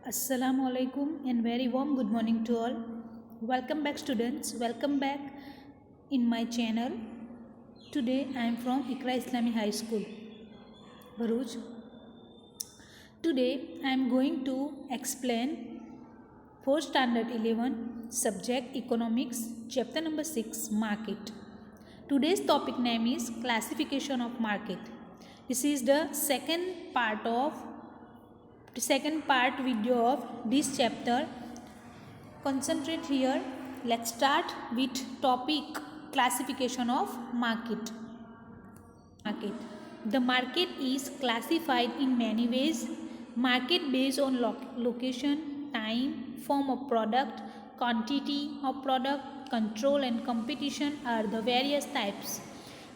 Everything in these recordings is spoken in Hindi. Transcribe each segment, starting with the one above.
Assalamu alaikum and very warm good morning to all. Welcome back students. Welcome back in my channel. Today I am from Ikra Islami High School, Bharuch. Today I am going to explain 4th standard 11 subject economics chapter number 6 market. Today's topic name is classification of market. This is the second part video of this chapter. Concentrate here. Let's start with topic classification of market. The market is classified in many ways. Market based on location, time, form of product, quantity of product, control and competition are the various types.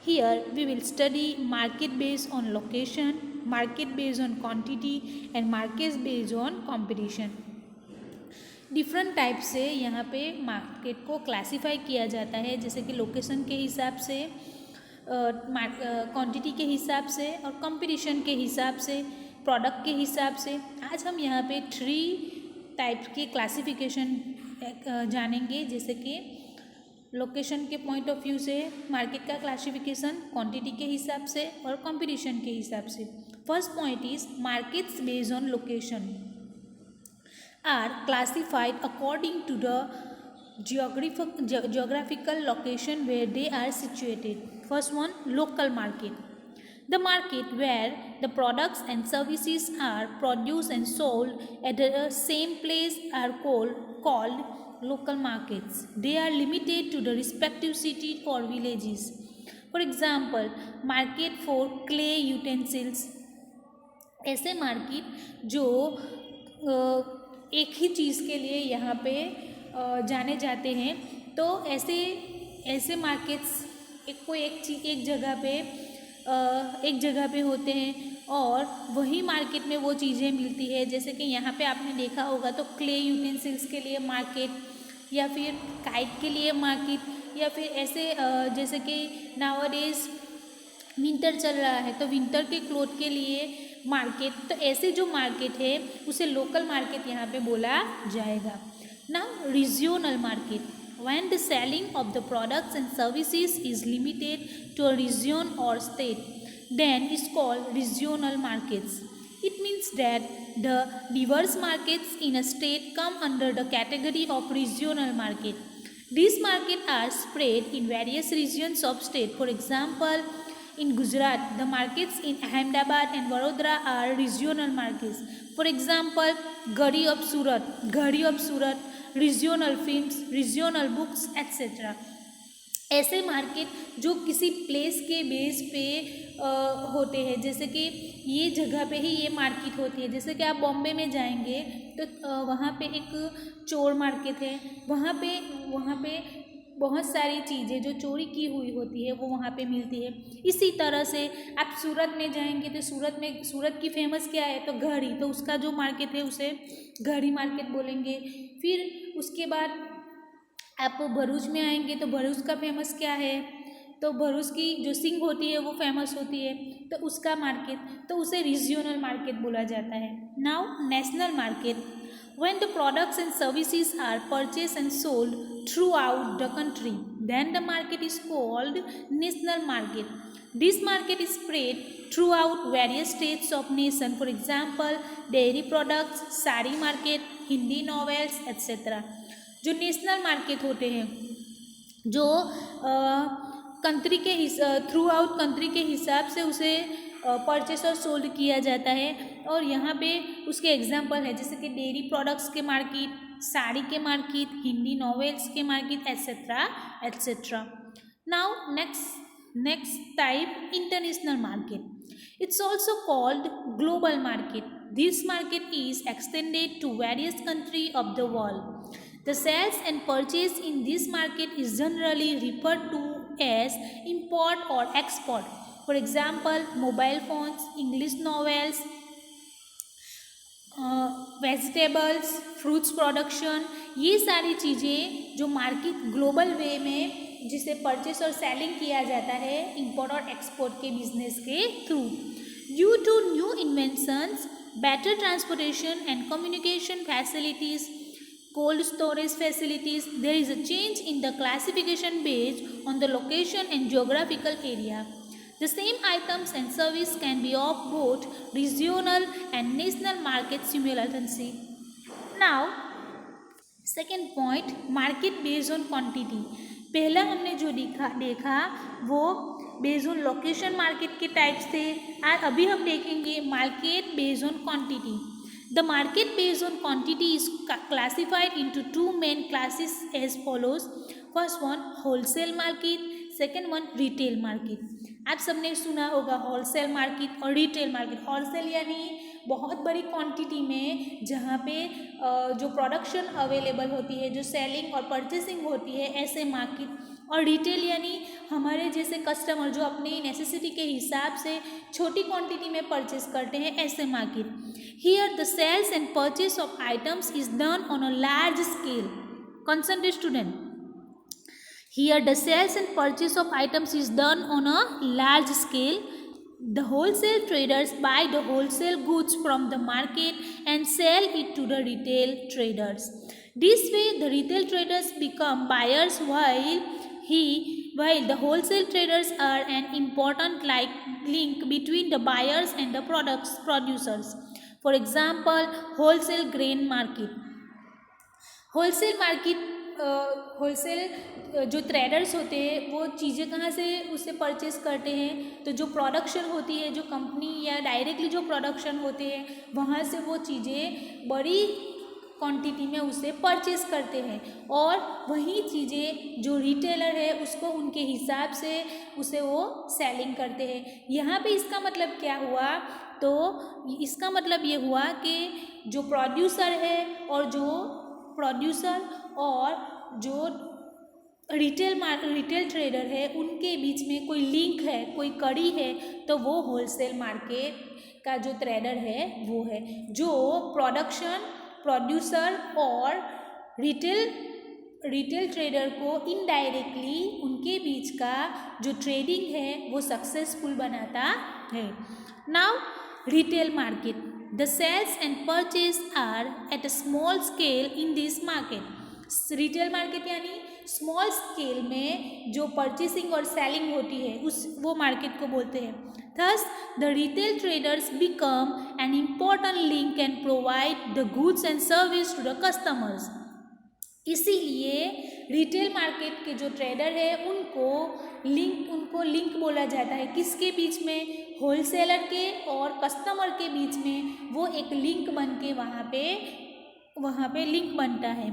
Here we will study market based on location, market based on quantity and market based on competition. Different type से यहाँ पे मार्केट को क्लासीफाई किया जाता है, जैसे कि लोकेशन के हिसाब से, क्वांटिटी के हिसाब से और कंपटीशन के हिसाब से, प्रोडक्ट के हिसाब से. आज हम यहाँ पे 3 टाइप के क्लासिफिकेशन जानेंगे, जैसे कि लोकेशन के पॉइंट ऑफ व्यू से मार्केट का क्लासिफिकेशन, क्वांटिटी के हिसाब से और कंपटीशन के हिसाब से. First point is markets based on location are classified according to the geographical location where they are situated. First one, local market. The market where the products and services are produced and sold at the same place are called local markets. They are limited to the respective city or villages. For example, market for clay utensils. ऐसे मार्केट जो एक ही चीज़ के लिए यहाँ पे जाने जाते हैं, तो ऐसे मार्केट्स एक जगह पे होते हैं और वही मार्केट में वो चीज़ें मिलती है. जैसे कि यहाँ पे आपने देखा होगा तो क्ले यूटेंसिल्स के लिए मार्केट, या फिर काइट के लिए मार्केट, या फिर ऐसे जैसे कि नाउअडेज विंटर चल रहा है तो विंटर के क्लोथ के लिए मार्केट. तो ऐसे जो मार्केट है उसे लोकल मार्केट यहाँ पे बोला जाएगा. Now regional market, when the selling of the products and services is limited to a region और state, then is called regional markets. It means that the diverse markets in a state come under the category of regional market. These markets are spread in various regions of state. For example, in Gujarat, the markets in Ahmedabad and Vadodara are regional markets. For example, Ghadi of Surat, regional films, regional books, etc. ऐसे मार्केट जो किसी प्लेस के बेस पे होते हैं, जैसे कि ये जगह पे ही ये मार्केट होती है. जैसे कि आप बॉम्बे में जाएंगे तो वहाँ पे एक चोर मार्केट है, वहाँ पे बहुत सारी चीज़ें जो चोरी की हुई होती है वो वहाँ पे मिलती है. इसी तरह से आप सूरत में जाएंगे तो सूरत की फेमस क्या है, तो घड़ी, तो उसका जो मार्केट है उसे घड़ी मार्केट बोलेंगे. फिर उसके बाद आप भरूच में आएंगे तो भरूच का फेमस क्या है, तो भरूच की जो सिंग होती है वो फेमस होती है, तो उसका मार्केट, तो उसे रीजनल मार्केट बोला जाता है. Now national market, when the products and services are purchased and sold throughout the country, then the market is called national market. This market is spread throughout various states of nation. For example, dairy products, sari market, Hindi novels, etc. जो नेशनल मार्केट होते हैं, जो कंट्री के थ्रू आउट कंट्री के हिसाब से उसे परचेस और सोल्ड किया जाता है. और यहाँ पे उसके एग्जांपल है, जैसे कि डेयरी प्रोडक्ट्स के मार्केट, साड़ी के मार्केट, हिंदी नॉवेल्स के market, etcetera etcetera. Now next type, international market. It's also called global market. This market is extended to various countries of the world. The sales and purchase in this market is generally referred to as import or export. For example, mobile phones, English novels, vegetables, fruits production, ये सारी चीज़ें जो मार्केट ग्लोबल वे में जिसे परचेस और सेलिंग किया जाता है इंपोर्ट और एक्सपोर्ट के बिजनेस के through. Due to new inventions better transportation and communication facilities, cold storage facilities. There is a change in the classification based on the location and geographical area. The same items and service can be of both regional and national market simultaneously. Now, second point, market based on quantity. पहला हमने जो देखा वो बेस्ड ऑन लोकेशन मार्केट के टाइप्स थे. आज अभी हम देखेंगे market based on quantity. The market based on quantity is classified into two main classes as follows. First one wholesale market, second one retail market. आप सबने सुना होगा होलसेल मार्केट और रिटेल मार्केट. होलसेल यानी बहुत बड़ी क्वांटिटी में जहाँ पे जो प्रोडक्शन अवेलेबल होती है, जो सेलिंग और परचेसिंग होती है, ऐसे मार्केट. और रिटेल यानी हमारे जैसे कस्टमर जो अपनी नेसेसिटी के हिसाब से छोटी क्वांटिटी में परचेस करते हैं, ऐसे market. Here the sales and purchase of items is done on a large scale. Concentrate student. Here the sales and purchase of items is done on a large scale. The wholesale traders buy the wholesale goods from the market and sell it to the retail traders. This way the retail traders become buyers while the wholesale traders are an important link between the buyers and the producers. For example, wholesale grain market. Wholesale market, wholesale जो ट्रेडर्स होते हैं वो चीज़ें कहाँ से उससे परचेस करते हैं, तो जो प्रोडक्शन होती है, जो कंपनी या डायरेक्टली जो प्रोडक्शन होते हैं वहाँ से वो चीज़ें बड़ी क्वांटिटी में उसे परचेस करते हैं. और वही चीज़ें जो रिटेलर है उसको उनके हिसाब से उसे वो सेलिंग करते हैं. यहाँ पे इसका मतलब क्या हुआ, तो इसका मतलब ये हुआ कि जो प्रोड्यूसर है और जो रिटेल ट्रेडर है उनके बीच में कोई लिंक है, कोई कड़ी है, तो वो होलसेल मार्केट का जो ट्रेडर है वो है. जो प्रोड्यूसर और रिटेल ट्रेडर को इनडायरेक्टली उनके बीच का जो ट्रेडिंग है वो सक्सेसफुल बनाता है. Now retail market. The sales and purchase are at a small scale in this market. Retail market यानी स्मॉल स्केल में जो परचेसिंग और सेलिंग होती है वो मार्केट को बोलते हैं. Thus, the retail traders become an important link and provide the goods and service to the customers. इसीलिए रिटेल मार्केट के जो ट्रेडर है उनको लिंक बोला जाता है. किसके बीच में? होलसेलर के और कस्टमर के बीच में वो एक लिंक बन के वहाँ पे लिंक बनता है.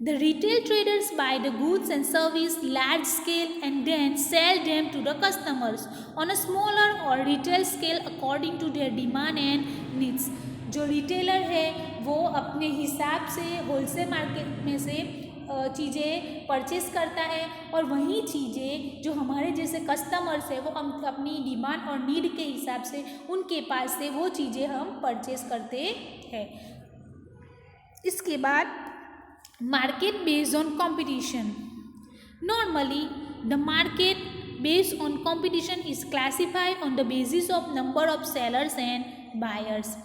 The retail traders buy the goods and service large scale and then sell them to the customers on a smaller or retail scale according to their demand and needs. जो रिटेलर है वो अपने हिसाब से होलसेल मार्केट में से चीज़ें परचेस करता है और वही चीज़ें जो हमारे जैसे कस्टमर्स है वो हम अपनी डिमांड और नीड के हिसाब से उनके पास से वो चीज़ें हम परचेस करते हैं. इसके बाद market based on competition. Normally the market based on competition is classified on the basis of number of sellers and buyers.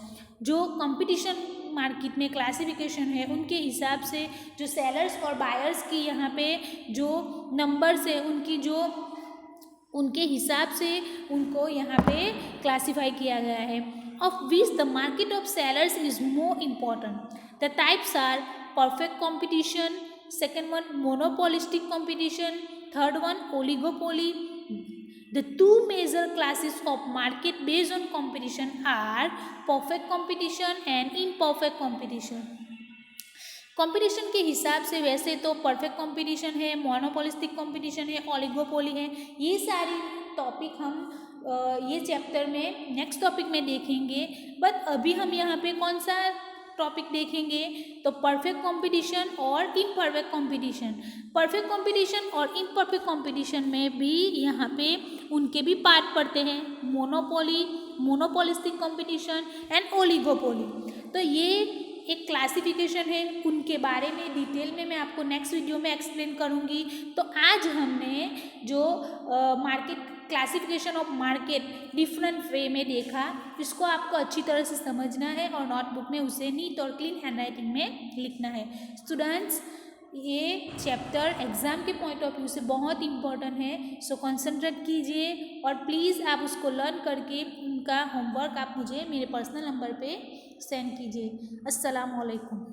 जो कंपटीशन मार्केट में क्लासिफिकेशन है उनके हिसाब से जो सेलर्स और बायर्स की यहाँ पे जो नंबर्स है उनके हिसाब से उनको यहाँ पे क्लासिफाई किया गया है. Of which the market of sellers is more important. The types are perfect competition, second one monopolistic competition, third one oligopoly. The two major classes of market based on competition are perfect competition and imperfect competition. Competition के हिसाब से वैसे तो परफेक्ट कंपटीशन है, मोनोपोलिस्टिक कंपटीशन है, ओलिगोपोली है. ये सारी टॉपिक हम ये चैप्टर में नेक्स्ट टॉपिक में देखेंगे. बट अभी हम यहाँ पे कौन सा टॉपिक देखेंगे, तो परफेक्ट कंपटीशन और इम्परफेक्ट कंपटीशन. परफेक्ट कंपटीशन और इम्परफेक्ट कंपटीशन में भी यहाँ पे उनके भी पार्ट पड़ते हैं, मोनोपोलिस्टिक कंपटीशन एंड ओलिगोपोली. तो ये एक क्लासिफिकेशन है, उनके बारे में डिटेल में मैं आपको नेक्स्ट वीडियो में एक्सप्लेन करूँगी. तो आज हमने जो market classification of market different way में देखा, इसको आपको अच्छी तरह से समझना है और नोटबुक में उसे नीट और क्लीन हैंडराइटिंग में लिखना है। स्टूडेंट्स, ये चैप्टर एग्ज़ाम के पॉइंट ऑफ व्यू से बहुत इंपॉर्टेंट है, सो कंसंट्रेट कीजिए और प्लीज़ आप उसको लर्न करके उनका होमवर्क आप मुझे मेरे पर्सनल नंबर पे सेंड कीजिए। अस्सलाम वालेकुम।